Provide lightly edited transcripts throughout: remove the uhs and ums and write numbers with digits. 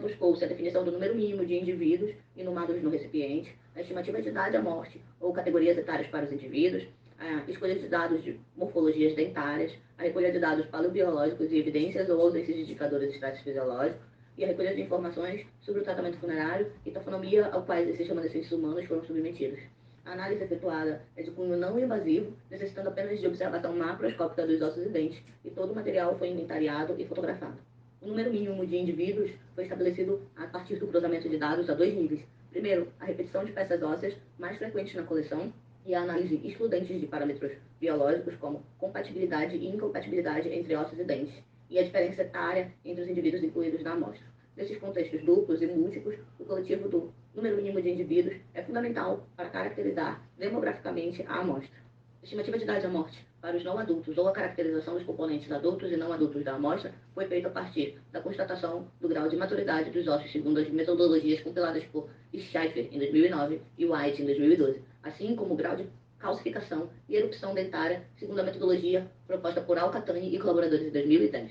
buscou-se a definição do número mínimo de indivíduos inumados no recipiente, a estimativa de idade à morte ou categorias etárias para os indivíduos, a escolha de dados de morfologias dentárias, a recolha de dados paleobiológicos e evidências ou ausências de indicadores de status fisiológico, e a recolha de informações sobre o tratamento funerário e taxonomia ao quais esses remanescentes humanos foram submetidos. A análise efetuada é de cunho não invasivo, necessitando apenas de observação macroscópica dos ossos e dentes, e todo o material foi inventariado e fotografado. O número mínimo de indivíduos foi estabelecido a partir do cruzamento de dados a dois níveis. Primeiro, a repetição de peças ósseas mais frequentes na coleção e a análise excludente de parâmetros biológicos como compatibilidade e incompatibilidade entre ossos e dentes, e a diferença etária entre os indivíduos incluídos na amostra. Nesses contextos duplos e múltiplos, o coletivo do número mínimo de indivíduos é fundamental para caracterizar demograficamente a amostra. A estimativa de idade à morte para os não adultos ou a caracterização dos componentes adultos e não adultos da amostra foi feita a partir da constatação do grau de maturidade dos ossos segundo as metodologias compiladas por Schaeffer em 2009 e White em 2012, assim como o grau de calcificação e erupção dentária segundo a metodologia proposta por Al-Qahtani e colaboradores em 2010.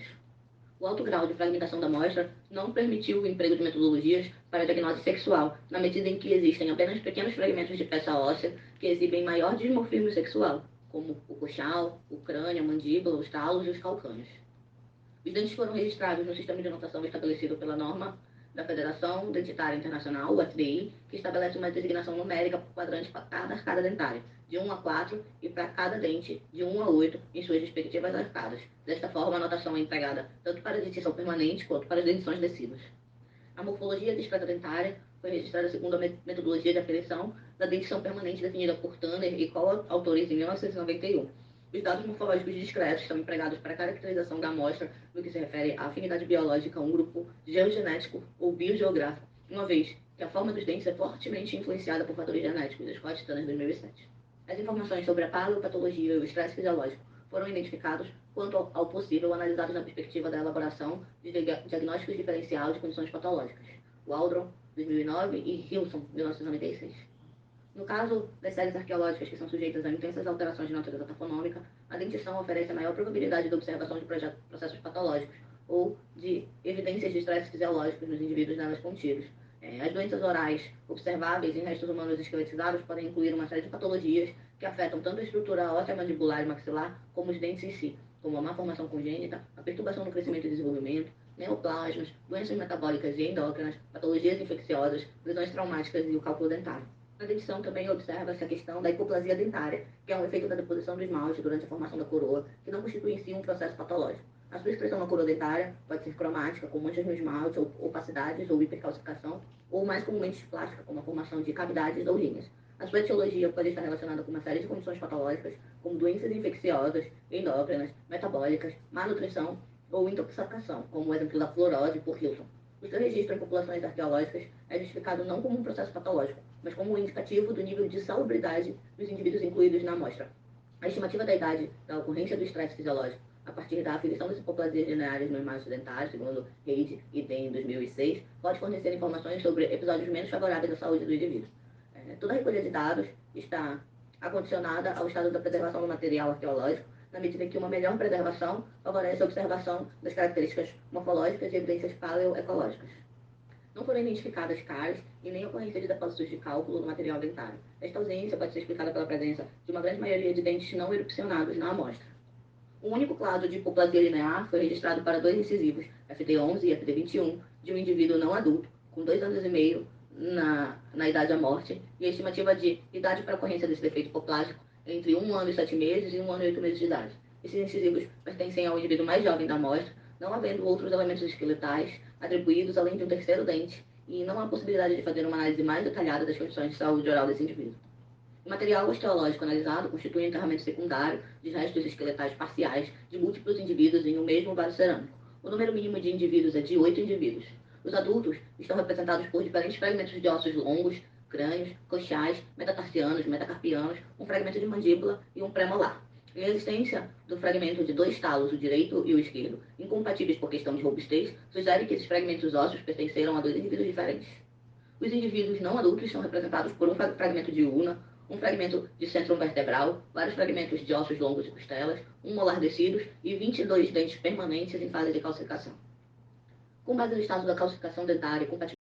O alto grau de fragmentação da amostra não permitiu o emprego de metodologias para a diagnose sexual, na medida em que existem apenas pequenos fragmentos de peça óssea que exibem maior dimorfismo sexual, como o coxal, o crânio, a mandíbula, os talos e os calcâneos. Os dentes foram registrados no sistema de notação estabelecido pela norma da Federação Dentitária Internacional, o FDI, que estabelece uma designação numérica por quadrante para cada arcada dentária, de 1 a 4, e para cada dente, de 1 a 8, em suas respectivas arcadas. Desta forma, a notação é empregada tanto para a dentição permanente quanto para as dentições decíduas. A morfologia discreta dentária foi registrada segundo a metodologia de aferição da dentição permanente definida por Tanner e coautores em 1991. Os dados morfológicos discretos são empregados para a caracterização da amostra no que se refere à afinidade biológica a um grupo geogenético ou biogeográfico, uma vez que a forma dos dentes é fortemente influenciada por fatores genéticos, Scott Tanner 2007. As informações sobre a paleopatologia e o estresse fisiológico foram identificados quanto ao possível analisados na perspectiva da elaboração de diagnósticos diferenciais de condições patológicas, Waldron 2009 e Hilson 1996. No caso das séries arqueológicas que são sujeitas a intensas alterações de natureza tafonômica, a dentição oferece a maior probabilidade de observação de processos patológicos ou de evidências de estresse fisiológicos nos indivíduos nelas contidos. As doenças orais observáveis em restos humanos esqueletizados podem incluir uma série de patologias que afetam tanto a estrutura óssea mandibular e maxilar como os dentes em si, como a má formação congênita, a perturbação no crescimento e desenvolvimento, neoplasmas, doenças metabólicas e endócrinas, patologias infecciosas, lesões traumáticas e o cálculo dentário. Na dentição também observa-se a questão da hipoplasia dentária, que é um efeito da deposição do esmalte durante a formação da coroa, que não constitui em si um processo patológico. A sua expressão na coroa dentária pode ser cromática, com manchas no esmalte, ou opacidades ou hipercalcificação, ou mais comumente plástica, como a formação de cavidades ou linhas. A sua etiologia pode estar relacionada com uma série de condições patológicas, como doenças infecciosas, endócrinas, metabólicas, má nutrição ou intoxicação, como o exemplo da fluorose por Hilton. O seu registro em populações arqueológicas é justificado não como um processo patológico, mas como um indicativo do nível de salubridade dos indivíduos incluídos na amostra. A estimativa da idade da ocorrência do estresse fisiológico, a partir da aferição das hipoplasias lineares no esmalte dentário, segundo Reid e Den em 2006, pode fornecer informações sobre episódios menos favoráveis à saúde do indivíduo. Toda a recolha de dados está acondicionada ao estado da preservação do material arqueológico, na medida em que uma melhor preservação favorece a observação das características morfológicas e evidências paleoecológicas. Não foram identificadas cáries e nem ocorrência de depósitos de cálculo no material dentário. Esta ausência pode ser explicada pela presença de uma grande maioria de dentes não erupcionados na amostra. Um único caso de hipoplasia linear foi registrado para dois incisivos, FD11 e FD21, de um indivíduo não adulto, com 2 anos e meio na idade à morte, e a estimativa de idade para ocorrência desse defeito hipoplásico entre 1 ano e 7 meses e 1 ano e 8 meses de idade. Esses incisivos pertencem ao indivíduo mais jovem da amostra, não havendo outros elementos esqueletais atribuídos além de um terceiro dente, e não há possibilidade de fazer uma análise mais detalhada das condições de saúde oral desse indivíduo. O material osteológico analisado constitui um enterramento secundário de restos esqueletais parciais de múltiplos indivíduos em um mesmo vaso cerâmico. O número mínimo de indivíduos é de 8 indivíduos. Os adultos estão representados por diferentes fragmentos de ossos longos, crânios, coxais, metatarsianos, metacarpianos, um fragmento de mandíbula e um pré-molar. Em existência do fragmento de 2 talos, o direito e o esquerdo, incompatíveis por questão de robustez, sugere que esses fragmentos ósseos pertenceram a 2 indivíduos diferentes. Os indivíduos não adultos são representados por um fragmento de ulna, um fragmento de centro vertebral, vários fragmentos de ossos longos e costelas, um molar descidos e 22 dentes permanentes em fase de calcificação. Com base no status da calcificação dentária,